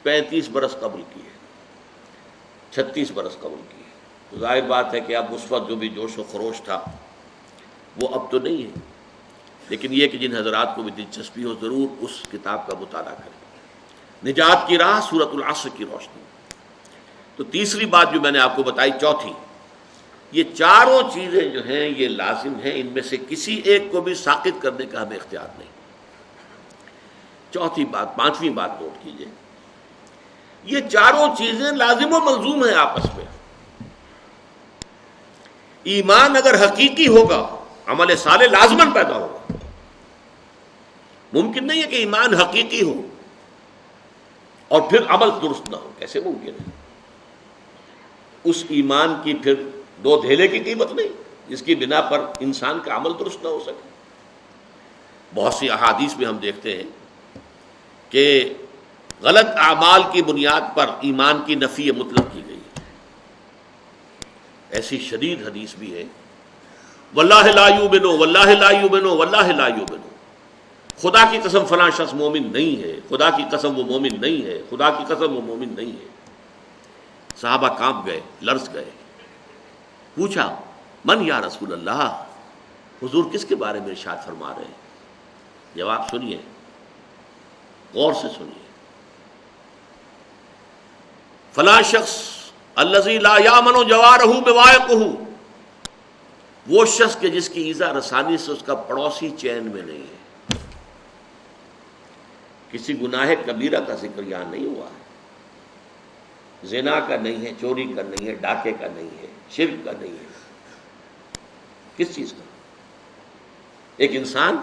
35 برس قبل کی ہے، 36 برس قبل کی ہے. تو ظاہر بات ہے کہ اب اس وقت جو بھی جوش و خروش تھا وہ اب تو نہیں ہے، لیکن یہ کہ جن حضرات کو بھی دلچسپی ہو ضرور اس کتاب کا مطالعہ کریں. نجات کی راہ، سورۃ العصر کی روشنی. تو تیسری بات جو میں نے آپ کو بتائی، چوتھی، یہ 4 چیزیں جو ہیں یہ لازم ہیں، ان میں سے کسی ایک کو بھی ساقط کرنے کا ہمیں اختیار نہیں. چوتھی بات، 5ویں بات نوٹ کیجئے، یہ 4 چیزیں لازم و ملزوم ہیں آپس میں. ایمان اگر حقیقی ہوگا عمل صالح لازماً پیدا ہوگا. ممکن نہیں ہے کہ ایمان حقیقی ہو اور پھر عمل درست نہ ہو، کیسے ممکن ہے؟ اس ایمان کی پھر 2 دھیلے کی قیمت نہیں جس کی بنا پر انسان کا عمل درست نہ ہو سکے. بہت سی احادیث میں ہم دیکھتے ہیں کہ غلط اعمال کی بنیاد پر ایمان کی نفی مطلق کی گئی. ایسی شدید حدیث بھی ہے، واللہ لا یؤمنو، واللہ لا یؤمنو، واللہ لا یؤمنو، خدا کی قسم فلاں شخص مومن نہیں ہے، خدا کی قسم وہ مومن نہیں ہے، خدا کی قسم وہ مومن نہیں ہے. صحابہ کانپ گئے، لرز گئے. پوچھا من یا رسول اللہ، حضور کس کے بارے میں ارشاد فرما رہے ہیں؟ جواب سنیے، غور سے سنیے. فلاں شخص الذی لا یامن جوارہ بوائقہ، وہ شخص کہ جس کی ایذا رسانی سے اس کا پڑوسی چین میں نہیں ہے. کسی گناہ کبیرہ کا ذکر یہاں نہیں ہوا ہے، زنا کا نہیں ہے، چوری کا نہیں ہے، ڈاکے کا نہیں ہے، شرک کا نہیں ہے. کس چیز کا؟ ایک انسان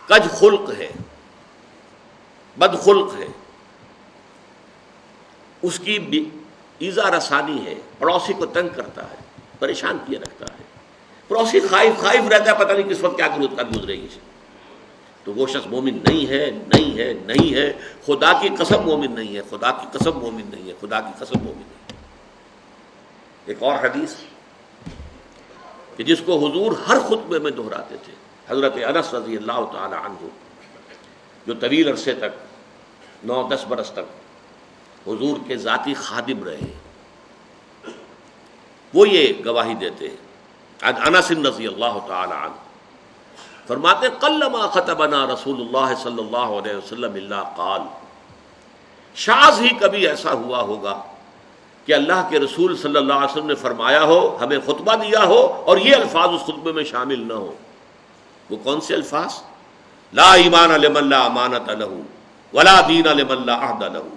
کج خلق ہے، بد خلق ہے، اس کی ایذا رسانی ہے، پڑوسی کو تنگ کرتا ہے، پریشان کیے رکھتا ہے، پڑوسی خائف رہتا ہے، پتہ نہیں کس وقت کیا گزرے گی. تو وہ شخص مومن نہیں ہے، نہیں ہے، نہیں ہے. خدا کی قسم مومن نہیں ہے، خدا کی قسم مومن نہیں ہے، خدا کی قسم مومن نہیں ہے. ایک اور حدیث کہ جس کو حضور ہر خطبے میں دہراتے تھے، حضرت انس رضی اللہ تعالی عنہ، جو طویل عرصے تک 9-10 برس تک حضور کے ذاتی خادم رہے، وہ یہ گواہی دیتے ہیں. انس رضی اللہ تعالی عنہ فرماتے قلما خطبنا رسول اللہ صلی اللہ علیہ وسلم الا قال، شاذ ہی کبھی ایسا ہوا ہوگا کہ اللہ کے رسول صلی اللہ علیہ وسلم نے فرمایا ہو، ہمیں خطبہ دیا ہو اور یہ الفاظ اس خطبے میں شامل نہ ہو. وہ کون سے الفاظ؟ لا ایمان لمن لا امانت لہ ولا دین لمن لا عہد لہ.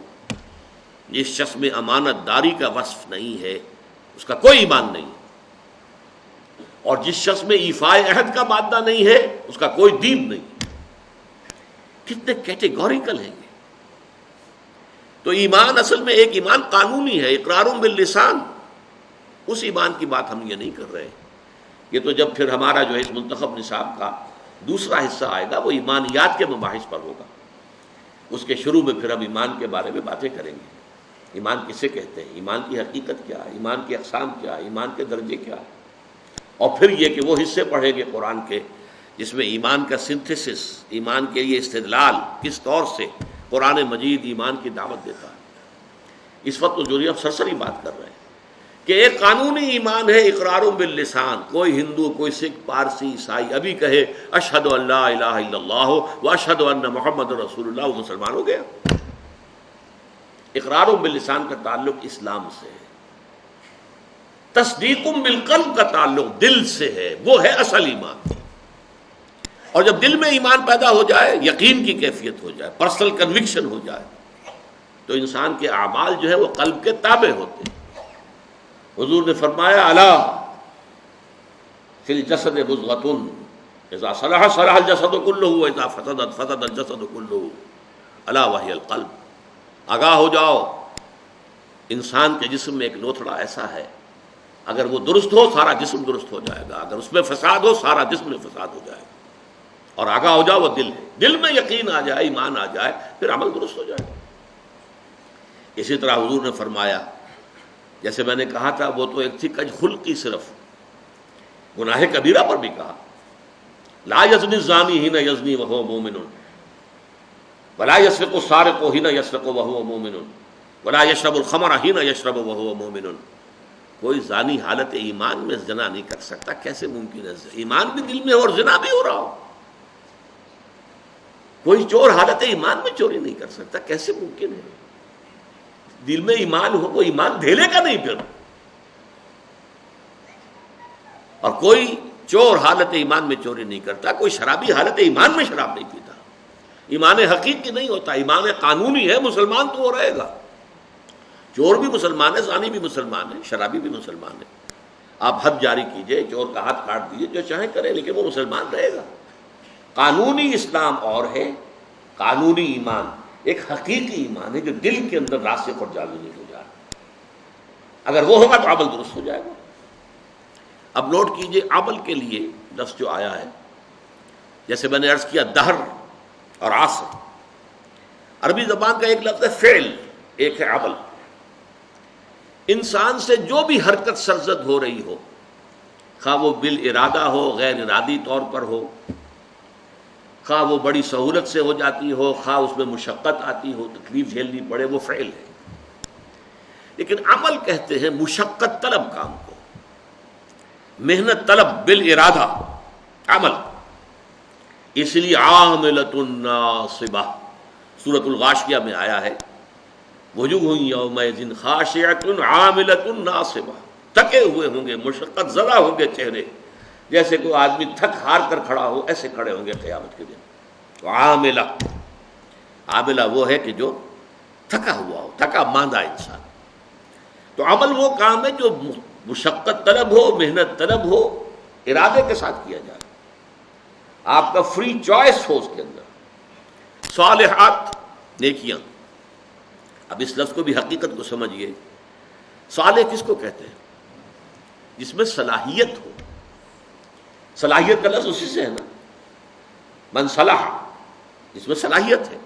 اس شخص میں امانت داری کا وصف نہیں ہے، اس کا کوئی ایمان نہیں. اور جس شخص میں ایفائے عہد کا مادہ نہیں ہے اس کا کوئی دین نہیں. کتنے کیٹیگوریکل ہیں یہ. تو ایمان اصل میں ایک ایمان قانونی ہے، اقرار باللسان. اس ایمان کی بات ہم یہ نہیں کر رہے. یہ تو جب پھر ہمارا جو ہے اس منتخب نصاب کا دوسرا حصہ آئے گا وہ ایمانیات کے مباحث پر ہوگا. اس کے شروع میں پھر ہم ایمان کے بارے میں باتیں کریں گے. ایمان کسے کہتے ہیں، ایمان کی حقیقت کیا ہے، ایمان کی اقسام کیا ہے، ایمان کے درجے کیا ہے. اور پھر یہ کہ وہ حصے پڑھیں گے قرآن کے جس میں ایمان کا سنتھسس، ایمان کے لیے استدلال کس طور سے قرآن مجید ایمان کی دعوت دیتا ہے. اس وقت تو جو ہم سرسری بات کر رہے ہیں کہ ایک قانونی ایمان ہے اقرار باللسان. کوئی ہندو، کوئی سکھ، پارسی، عیسائی ابھی کہے اشہد ان لا الہ الا اللہ و اشہد ان محمد رسول اللہ، وہ مسلمان ہو گیا. اقرار باللسان کا تعلق اسلام سے ہے، تصدیق بالقلب کا تعلق دل سے ہے، وہ ہے اصل ایمان. اور جب دل میں ایمان پیدا ہو جائے، یقین کی کیفیت ہو جائے، پرسنل کنوکشن ہو جائے، تو انسان کے اعمال جو ہے وہ قلب کے تابع ہوتے ہیں. حضور نے فرمایا الا فی الجسد مضغۃ اذا صلح صلح الجسد كلہ واذا فسدت فسد الجسد كلہ الا وہی القلب. آگاہ ہو جاؤ، انسان کے جسم میں ایک لوتھڑا ایسا ہے، اگر وہ درست ہو سارا جسم درست ہو جائے گا، اگر اس میں فساد ہو سارا جسم میں فساد ہو جائے گا. اور آگاہ ہو جاؤ وہ دل ہے. دل میں یقین آ جائے، ایمان آ جائے، پھر عمل درست ہو جائے گا. اسی طرح حضور نے فرمایا، جیسے میں نے کہا تھا وہ تو ایک تھی کج خلقی، صرف گناہ کبیرہ پر بھی کہا لا یزنی الزانی حین یزنی وہو مومن ولا یسرق السارق حین یسرق وہو مومن ولا یشرب الخمر حین یشرب وہو مومن. کوئی زانی حالت ایمان میں زنا نہیں کر سکتا. کیسے ممکن ہے؟ ایمان بھی دل میں اور زنا بھی ہو رہا ہو. کوئی چور حالت ایمان میں چوری نہیں کر سکتا. کیسے ممکن ہے؟ دل میں ایمان ہو، وہ ایمان دھیلے کا نہیں پھر. اور کوئی چور حالت ایمان میں چوری نہیں کرتا، کوئی شرابی حالت ایمان میں شراب نہیں پیتا. ایمان حقیقی نہیں ہوتا، ایمان قانونی ہے. مسلمان تو وہ رہے گا. چور بھی مسلمان ہے، زانی بھی مسلمان ہے، شرابی بھی مسلمان ہے. آپ حد جاری کیجئے، چور کا ہاتھ کاٹ دیجئے، جو چاہیں کریں، لیکن وہ مسلمان رہے گا. قانونی اسلام اور ہے، قانونی ایمان ایک حقیقی ایمان ہے جو دل کے اندر راسخ اور جاوید ہو جائے. اگر وہ ہوگا تو عمل درست ہو جائے گا. اب نوٹ کیجئے عمل کے لیے لفظ جو آیا ہے، جیسے میں نے عرض کیا دہر اور عصر. عربی زبان کا ایک لفظ ہے فعل، ایک ہے عمل. انسان سے جو بھی حرکت سرزد ہو رہی ہو، خواہ وہ بالارادہ ہو، غیر ارادی طور پر ہو، خواہ وہ بڑی سہولت سے ہو جاتی ہو، خواہ اس میں مشقت آتی ہو، تکلیف جھیلنی پڑے، وہ فعل ہے. لیکن عمل کہتے ہیں مشقت طلب کام کو، محنت طلب بالارادہ عمل. اس لیے عاملۃ ناصبہ سورۃ الغاشیہ میں آیا ہے وجوہ یومئذ خاشعۃ عاملۃ ناصبہ. تھکے ہوئے ہوں گے، مشقت زدہ ہوں گے چہرے، جیسے کوئی آدمی تھک ہار کر کھڑا ہو، ایسے کھڑے ہوں گے قیامت کے دن. تو عاملہ، عاملہ وہ ہے کہ جو تھکا ہوا ہو، تھکا ماندہ انسان. تو عمل وہ کام ہے جو مشقت طلب ہو، محنت طلب ہو، ارادے کے ساتھ کیا جائے، آپ کا فری چوائس ہو اس کے اندر. صالحات، نیکیاں. اب اس لفظ کو بھی حقیقت کو سمجھیے. صالح کس کو کہتے ہیں؟ جس میں صلاحیت ہو. صلاحیت کا لفظ اسی سے ہے نا، من صلح، جس میں صلاحیت ہے.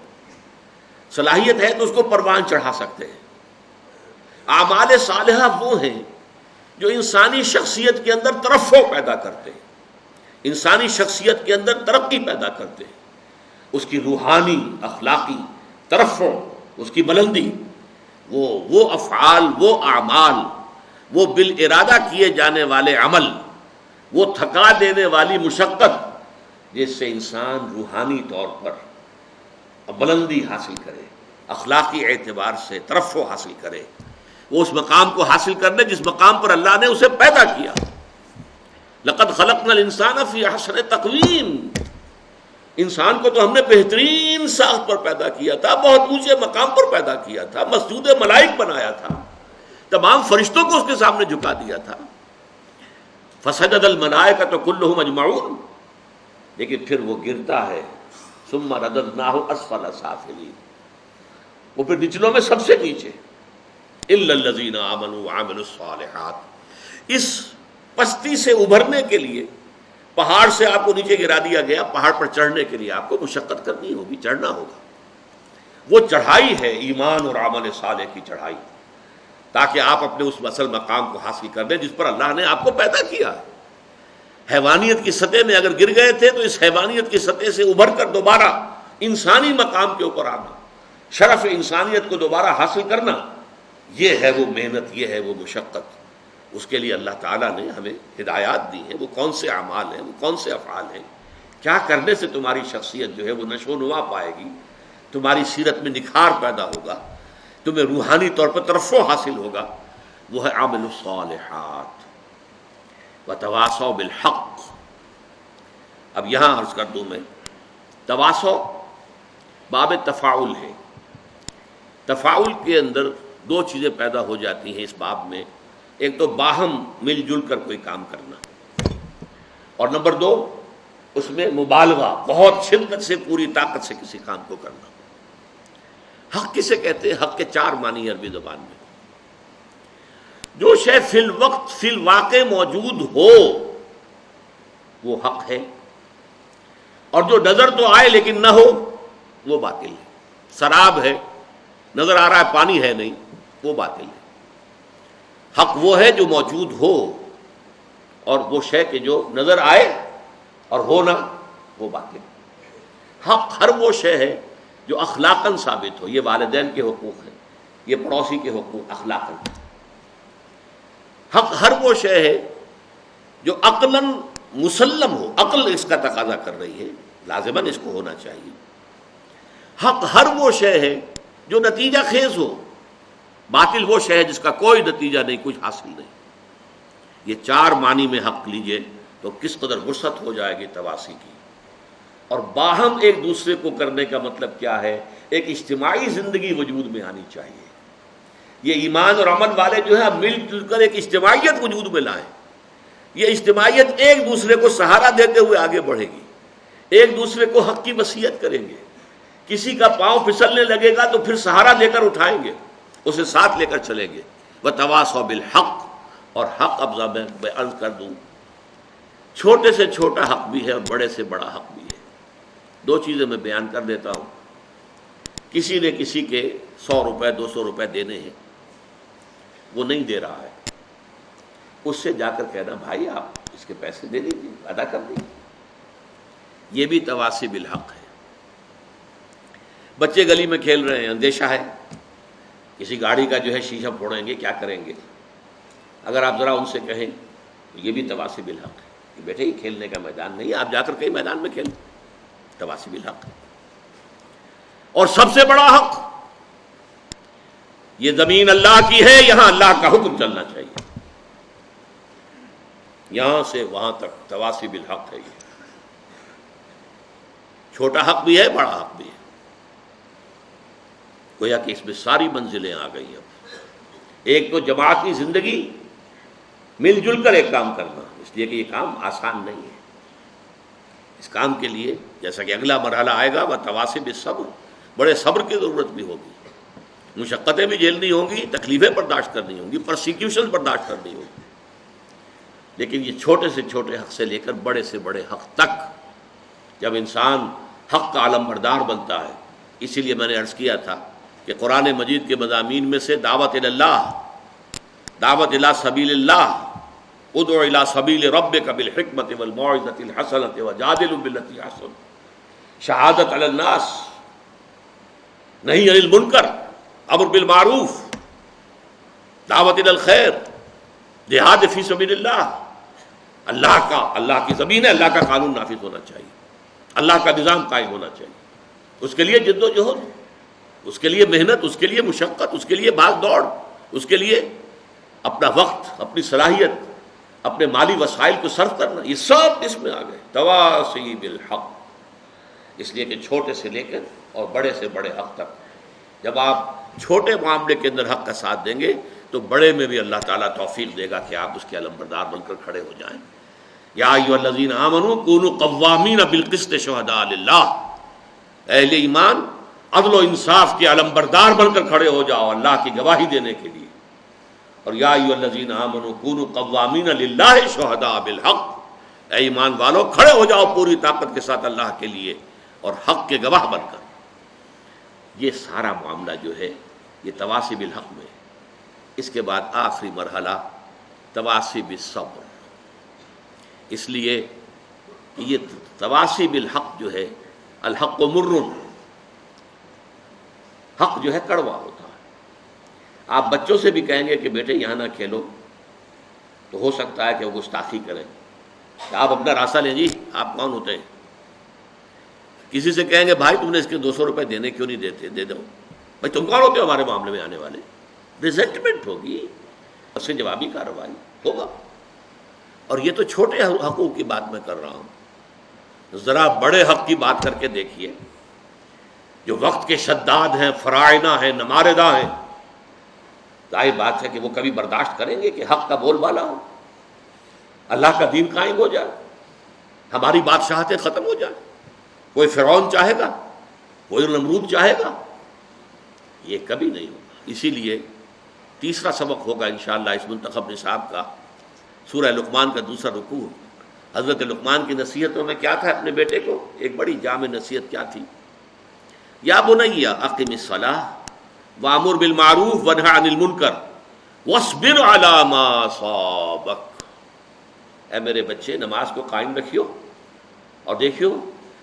صلاحیت ہے تو اس کو پروان چڑھا سکتے ہیں. اعمال صالحہ وہ ہیں جو انسانی شخصیت کے اندر ترفع پیدا کرتے ہیں، انسانی شخصیت کے اندر ترقی پیدا کرتے ہیں، اس کی روحانی اخلاقی ترفع، اس کی بلندی. وہ افعال، وہ اعمال، وہ بالارادہ کیے جانے والے عمل، وہ تھکا دینے والی مشقت جس سے انسان روحانی طور پر بلندی حاصل کرے، اخلاقی اعتبار سے ترفع حاصل کرے، وہ اس مقام کو حاصل کرنے جس مقام پر اللہ نے اسے پیدا کیا. لقد خلقنا الانسان فی احسن تقویم. انسان کو تو ہم نے بہترین ساخت پر پیدا کیا تھا، بہت اونچے مقام پر پیدا کیا تھا، مسجود ملائک بنایا تھا، تمام فرشتوں کو اس کے سامنے جھکا دیا تھا. فسجد الملائکۃ کلہم اجمعون، لیکن پھر وہ گرتا ہے، ثم رددناہ اسفل سافلین، وہ پھر نچلوں میں سب سے نیچے، الا الذین آمنوا وعملوا الصالحات۔ اس پستی سے ابھرنے کے لیے پہاڑ سے آپ کو نیچے گرا دیا گیا، پہاڑ پر چڑھنے کے لیے آپ کو مشقت کرنی ہوگی، چڑھنا ہوگا۔ وہ چڑھائی ہے ایمان اور عمل صالح کی چڑھائی، تاکہ آپ اپنے اس اصل مقام کو حاصل کر لیں جس پر اللہ نے آپ کو پیدا کیا ہے۔ حیوانیت کی سطح میں اگر گر گئے تھے تو اس حیوانیت کی سطح سے ابھر کر دوبارہ انسانی مقام کے اوپر آنا، شرف انسانیت کو دوبارہ حاصل کرنا، یہ ہے وہ محنت، یہ ہے وہ مشقت۔ اس کے لیے اللہ تعالیٰ نے ہمیں ہدایات دی ہیں، وہ کون سے اعمال ہیں، وہ کون سے افعال ہیں، کیا کرنے سے تمہاری شخصیت جو ہے وہ نشو و نما پائے گی، تمہاری سیرت میں نکھار پیدا ہوگا، تمہیں روحانی طور پر ترفع حاصل ہوگا، وہ ہے عامل الصالحات وتواصوا بالحق۔ اب یہاں عرض کر دوں میں، تواصو باب تفاعل ہے، تفاعل کے اندر دو چیزیں پیدا ہو جاتی ہیں اس باب میں، ایک تو باہم مل جل کر کوئی کام کرنا، اور نمبر دو اس میں مبالغہ، بہت شدت سے پوری طاقت سے کسی کام کو کرنا۔ حق کسے کہتے ہیں؟ حق کے چار معنی ہیں عربی زبان میں۔ جو شے فی الوقت فی الواقع موجود ہو وہ حق ہے، اور جو نظر تو آئے لیکن نہ ہو وہ باطل ہے۔ سراب ہے، نظر آ رہا ہے پانی ہے نہیں، وہ باطل ہے۔ حق وہ ہے جو موجود ہو، اور وہ شے کہ جو نظر آئے اور ہو نہ، وہ باطل ہے۔ حق ہر وہ شے ہے جو اخلاقاً ثابت ہو، یہ والدین کے حقوق ہیں، یہ پڑوسی کے حقوق اخلاقاً۔ حق ہر وہ شے ہے جو عقلاً مسلم ہو، عقل اس کا تقاضا کر رہی ہے، لازماً اس کو ہونا چاہیے۔ حق ہر وہ شے ہے جو نتیجہ خیز ہو، باطل وہ شے ہے جس کا کوئی نتیجہ نہیں، کچھ حاصل نہیں۔ یہ چار معنی میں حق لیجئے تو کس قدر وسعت ہو جائے گی تواصی کی۔ اور باہم ایک دوسرے کو کرنے کا مطلب کیا ہے؟ ایک اجتماعی زندگی وجود میں آنی چاہیے۔ یہ ایمان اور عمل والے جو ہے مل جل کر ایک اجتماعیت وجود میں لائیں۔ یہ اجتماعیت ایک دوسرے کو سہارا دیتے ہوئے آگے بڑھے گی، ایک دوسرے کو حق کی وصیت کریں گے۔ کسی کا پاؤں پھسلنے لگے گا تو پھر سہارا دے کر اٹھائیں گے، اسے ساتھ لے کر چلیں گے۔ وتواصوا بالحق، اور حق اب میں عرض کر دوں، چھوٹے سے چھوٹا حق بھی ہے اور بڑے سے بڑا حق بھی ہے۔ دو چیزیں میں بیان کر دیتا ہوں۔ کسی نے کسی کے 100 روپے 200 روپے دینے ہیں، وہ نہیں دے رہا ہے، اس سے جا کر کہنا بھائی آپ اس کے پیسے دے دیجیے، ادا کر دیجیے، یہ بھی تواصی بالحق ہے۔ بچے گلی میں کھیل رہے ہیں، اندیشہ ہے کسی گاڑی کا جو ہے شیشہ پھوڑیں گے، کیا کریں گے؟ اگر آپ ذرا ان سے کہیں تو یہ بھی تواصی بالحق ہے کہ بیٹے یہ کھیلنے کا میدان نہیں ہے، آپ جا کر کہیں میدان میں کھیلیں، تواصی بالحق ہے۔ اور سب سے بڑا حق، یہ زمین اللہ کی ہے، یہاں اللہ کا حکم چلنا چاہیے، یہاں سے وہاں تک تواصی بالحق ہے۔ یہ چھوٹا حق بھی ہے، بڑا حق بھی ہے، گویا کہ اس میں ساری منزلیں آ گئی۔ اب ایک تو جماعتی زندگی، مل جل کر ایک کام کرنا، اس لیے کہ یہ کام آسان نہیں ہے۔ اس کام کے لیے جیسا کہ اگلا مرحلہ آئے گا، وہ تواصی بالصبر، بڑے صبر کی ضرورت بھی ہوگی، مشقتیں بھی جھیلنی ہوں گی، تکلیفیں برداشت کرنی ہوں گی، پرسیکیوشن برداشت کرنی ہوگی۔ لیکن یہ چھوٹے سے چھوٹے حق سے لے کر بڑے سے بڑے حق تک، جب انسان حق کا علم بردار بنتا ہے، اسی لیے میں نے عرض کیا تھا کہ قرآن مجید کے مضامین میں سے دعوت اللہ، دعوت الی سبیل اللہ، ادع الی سبیل ربک بالحکمت والموعظۃ الحسنۃ وجادلهم بالتي احسن، شہادت علی الناس، نہی عن المنکر، امر بالمعروف، دعوت الی الخیر، جہاد فی سبیل اللہ۔ اللہ کی زمین ہے، اللہ کا قانون نافذ ہونا چاہیے، اللہ کا نظام قائم ہونا چاہیے۔ اس کے لیے جد و جہد، اس کے لیے محنت، اس کے لیے مشقت، اس کے لیے بھاگ دوڑ، اس کے لیے اپنا وقت، اپنی صلاحیت، اپنے مالی وسائل کو صرف کرنا، یہ سب اس میں آ گئے، تواصی بالحق۔ اس لیے کہ چھوٹے سے لے کر اور بڑے سے بڑے حق تک، جب آپ چھوٹے معاملے کے اندر حق کا ساتھ دیں گے تو بڑے میں بھی اللہ تعالیٰ توفیق دے گا کہ آپ اس کے علم بردار بن کر کھڑے ہو جائیں۔ یا ایھا الذین آمنوا کونوا قوامین بالقسط شہداء للہ، اہل ایمان عدل و انصاف کے علمبردار بن کر کھڑے ہو جاؤ اللہ کی گواہی دینے کے لیے۔ اور یا ایھا الذین آمنوا کونوا قوامین للہ شہداء بالحق، اے ایمان والو کھڑے ہو جاؤ پوری طاقت کے ساتھ اللہ کے لیے اور حق کے گواہ بن کر۔ یہ سارا معاملہ جو ہے یہ تواصی بالحق میں ہے۔ اس کے بعد آخری مرحلہ تواصی بالصبر، اس لیے کہ یہ تواصی بالحق جو ہے، الحق مر، حق جو ہے کڑوا ہوتا ہے۔ آپ بچوں سے بھی کہیں گے کہ بیٹے یہاں نہ کھیلو تو ہو سکتا ہے کہ وہ گستاخی کریں، کہ آپ اپنا راستہ لیں، جی آپ کون ہوتے ہیں؟ کسی سے کہیں گے بھائی تم نے اس کے 200 روپے دینے کیوں نہیں دیتے، دے دو۔ بھائی تم کون ہوتے ہو ہمارے معاملے میں آنے والے؟ ریزنٹمنٹ ہوگی، اس سے جوابی کارروائی ہوگا۔ اور یہ تو چھوٹے حقوق کی بات میں کر رہا ہوں، ذرا بڑے حق کی بات کر کے دیکھیے، جو وقت کے شداد ہیں، فرائض ہیں، نماردہ ہیں، ظاہر بات ہے کہ وہ کبھی برداشت کریں گے کہ حق کا بول بالا ہو، اللہ کا دین قائم ہو جائے، ہماری بادشاہتیں ختم ہو جائیں؟ کوئی فرعون چاہے گا؟ کوئی نمرود چاہے گا؟ یہ کبھی نہیں ہوگا۔ اسی لیے تیسرا سبق ہوگا انشاءاللہ اس منتخب نصاب کا، سورہ لقمان کا دوسرا رکوع۔ حضرت لقمان کی نصیحتوں میں کیا تھا اپنے بیٹے کو؟ ایک بڑی جامع نصیحت کیا تھی؟ یا بنی اقم الصلاۃ وامر بالمعروف وانہی عن المنکر واصبر علی ما اصابک، اے میرے بچے نماز کو قائم رکھیو اور دیکھیو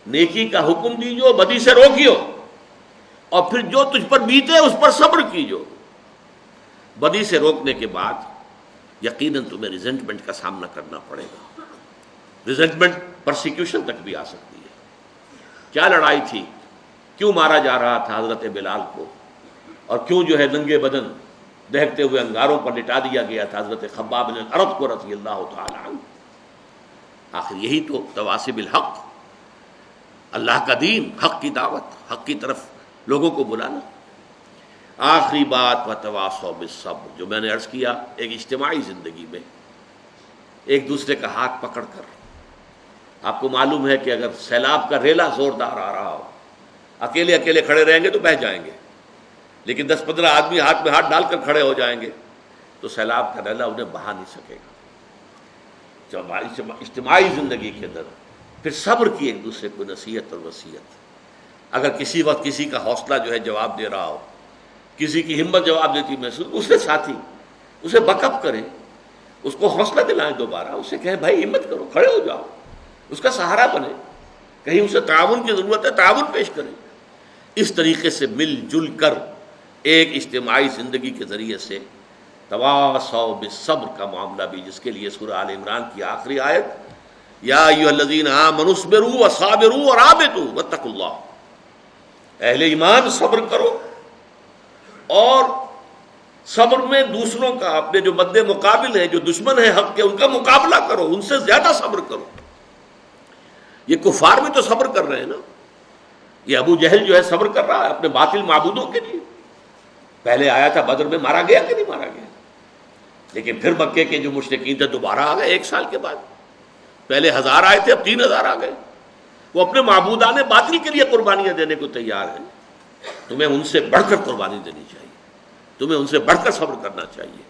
نیکی کا حکم دیجو، بدی سے روکیو، اور پھر جو تجھ پر بیتے اس پر صبر کیجو۔ بدی سے روکنے کے بعد یقیناً تمہیں ریزنٹمنٹ کا سامنا کرنا پڑے گا، ریزنٹمنٹ پرسیکیوشن تک بھی آ سکتی ہے۔ کیا لڑائی تھی؟ کیوں مارا جا رہا تھا حضرت بلال کو، اور کیوں جو ہے ننگے بدن دہکتے ہوئے انگاروں پر لٹا دیا گیا تھا حضرت خباب بن الارت کو رضی اللہ تعالی عنہ؟ آخر یہی تو تواصی بالحق، اللہ کا دین، حق کی دعوت، حق کی طرف لوگوں کو بلانا۔ آخری بات وتواصوا بالصبر، جو میں نے عرض کیا، ایک اجتماعی زندگی میں ایک دوسرے کا ہاتھ پکڑ کر، آپ کو معلوم ہے کہ اگر سیلاب کا ریلا زوردار آ رہا ہو، اکیلے اکیلے کھڑے رہیں گے تو بہہ جائیں گے، لیکن 10-15 آدمی ہاتھ میں ہاتھ ڈال کر کھڑے ہو جائیں گے تو سیلاب کا ریلا انہیں بہا نہیں سکے گا۔ جب اجتماعی زندگی کے اندر پھر صبر کی ایک دوسرے کو نصیحت اور وصیت، اگر کسی وقت کسی کا حوصلہ جو ہے جواب دے رہا ہو، کسی کی ہمت جواب دیتی محسوس، اس کے ساتھی اسے بک اپ کریں، اس کو حوصلہ دلائیں، دوبارہ اسے کہیں بھائی ہمت کرو، کھڑے ہو جاؤ، اس کا سہارا بنے، کہیں اسے تعاون کی ضرورت ہے تعاون پیش کریں۔ اس طریقے سے مل جل کر ایک اجتماعی زندگی کے ذریعے سے تواصوا بالصبر کا معاملہ بھی، جس کے لیے سورہ آل عمران کی آخری آیت یا ایھا الذین آمنوا اصبروا وصابروا ورابطوا واتقوا اللہ، اہل ایمان صبر کرو اور صبر میں دوسروں کا، اپنے جو مد مقابل ہیں، جو دشمن ہیں حق کے، ان کا مقابلہ کرو، ان سے زیادہ صبر کرو۔ یہ کفار بھی تو صبر کر رہے ہیں نا، یہ ابو جہل جو ہے صبر کر رہا ہے اپنے باطل معبودوں کے لیے۔ پہلے آیا تھا بدر میں، مارا گیا کہ نہیں مارا گیا؟ لیکن پھر مکے کے جو مشرکین تھے دوبارہ آ گئے 1 سال کے بعد، پہلے 1000 آئے تھے، اب 3000 آ گئے۔ وہ اپنے معبودان باطل کے لیے قربانیاں دینے کو تیار ہیں۔ تمہیں ان سے بڑھ کر قربانی دینی چاہیے، تمہیں ان سے بڑھ کر صبر کرنا چاہیے۔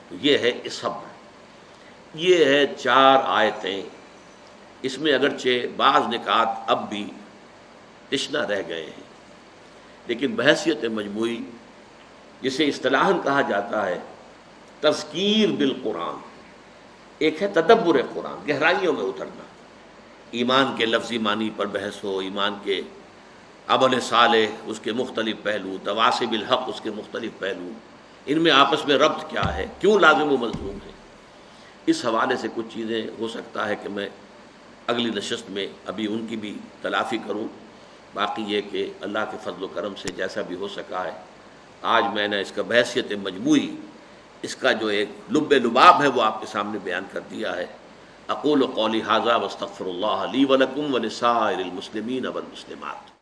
تو یہ ہے صبر، یہ ہے 4 آیتیں۔ اس میں اگرچہ بعض نکات اب بھی تشنہ رہ گئے ہیں، لیکن بحیثیت مجموعی، جسے اصطلاحاً کہا جاتا ہے تذکیر بالقرآن، ایک ہے تدبر قرآن، گہرائیوں میں اترنا، ایمان کے لفظی معنی پر بحث ہو، ایمان کے عمل صالح اس کے مختلف پہلو، تواصی بالحق اس کے مختلف پہلو، ان میں آپس میں ربط کیا ہے، کیوں لازم و ملزوم ہے۔ اس حوالے سے کچھ چیزیں ہو سکتا ہے کہ میں اگلی نشست میں ابھی ان کی بھی تلافی کروں۔ باقی یہ کہ اللہ کے فضل و کرم سے جیسا بھی ہو سکا ہے، آج میں نے اس کا بحیثیت مجموعی، اس کا جو ایک لب لباب ہے وہ آپ کے سامنے بیان کر دیا ہے۔ اقول قولی ھذا واستغفر اللہ لی ولکم ولسائر المسلمین والمسلمات۔